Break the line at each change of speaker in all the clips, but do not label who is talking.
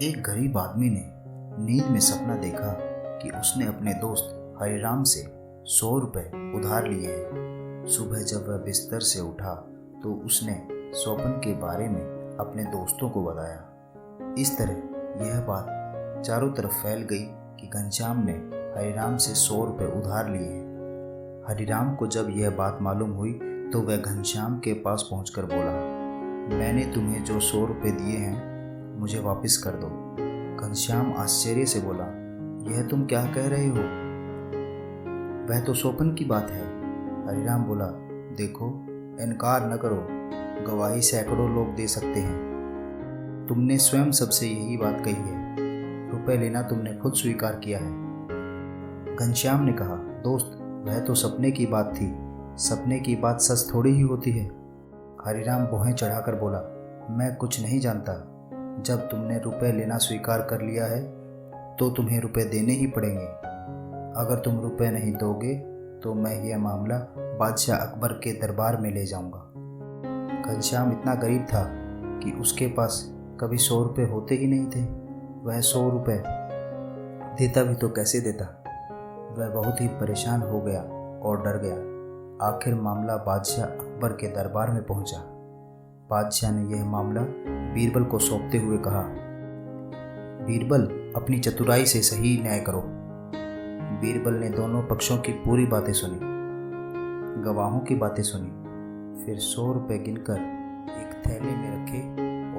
एक गरीब आदमी ने नींद में सपना देखा कि उसने अपने दोस्त हरिराम से 100 रुपये उधार लिए हैं। सुबह जब वह बिस्तर से उठा तो उसने स्वप्न के बारे में अपने दोस्तों को बताया। इस तरह यह बात चारों तरफ फैल गई कि घनश्याम ने हरिराम से 100 रुपये उधार लिए हैं। हरिराम को जब यह बात मालूम हुई तो वह घनश्याम के पास पहुंचकर बोला, मैंने तुम्हें जो 100 रुपये दिए हैं मुझे वापस कर दो। घनश्याम आश्चर्य से बोला, यह तुम क्या कह रहे हो? वह तो स्वप्न की बात है। हरिराम बोला, देखो, इनकार न करो, गवाही सैकड़ों लोग दे सकते हैं। तुमने स्वयं सबसे यही बात कही है। रुपए लेना तुमने खुद स्वीकार किया है। घनश्याम ने कहा, दोस्त, वह तो सपने की बात थी। सपने की बात सच थोड़ी ही होती है। हरिराम भौहें चढ़ाकर बोला, मैं कुछ नहीं जानता। जब तुमने रुपए लेना स्वीकार कर लिया है तो तुम्हें रुपए देने ही पड़ेंगे। अगर तुम रुपए नहीं दोगे तो मैं यह मामला बादशाह अकबर के दरबार में ले जाऊंगा। घनश्याम इतना गरीब था कि उसके पास कभी 100 रुपये होते ही नहीं थे। वह 100 रुपये देता भी तो कैसे देता? वह बहुत ही परेशान हो गया और डर गया। आखिर मामला बादशाह अकबर के दरबार में पहुंचा। बादशाह ने यह मामला बीरबल को सौंपते हुए कहा, बीरबल, अपनी चतुराई से सही न्याय करो। बीरबल ने दोनों पक्षों की पूरी बातें सुनी, गवाहों की बातें सुनी, फिर 100 रुपये गिनकर एक थैले में रखे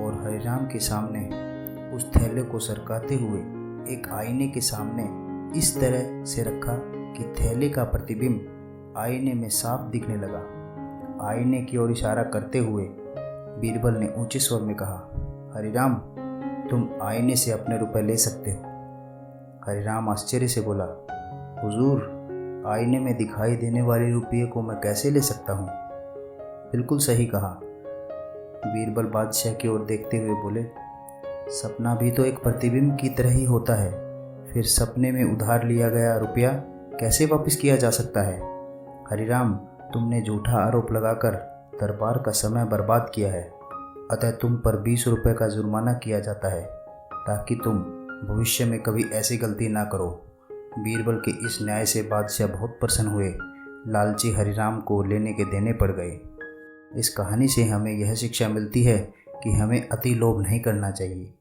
और हरिराम के सामने उस थैले को सरकाते हुए एक आईने के सामने इस तरह से रखा कि थैले का प्रतिबिंब आईने में साफ दिखने लगा। आईने की ओर इशारा करते हुए बीरबल ने ऊंचे स्वर में कहा, हरिराम, तुम आईने से अपने रुपए ले सकते हो। हरिराम आश्चर्य से बोला, हुजूर, आईने में दिखाई देने वाले रुपये को मैं कैसे ले सकता हूँ? बिल्कुल सही कहा। बीरबल बादशाह की ओर देखते हुए बोले, सपना भी तो एक प्रतिबिंब की तरह ही होता है। फिर सपने में उधार लिया गया रुपया कैसे वापस किया जा सकता है? हरिराम, तुमने झूठा आरोप लगाकर दरबार का समय बर्बाद किया है। अतः तुम पर 20 रुपये का जुर्माना किया जाता है ताकि तुम भविष्य में कभी ऐसी गलती ना करो। बीरबल के इस न्याय से बादशाह बहुत प्रसन्न हुए। लालची हरिराम को लेने के देने पड़ गए। इस कहानी से हमें यह शिक्षा मिलती है कि हमें अति लोभ नहीं करना चाहिए।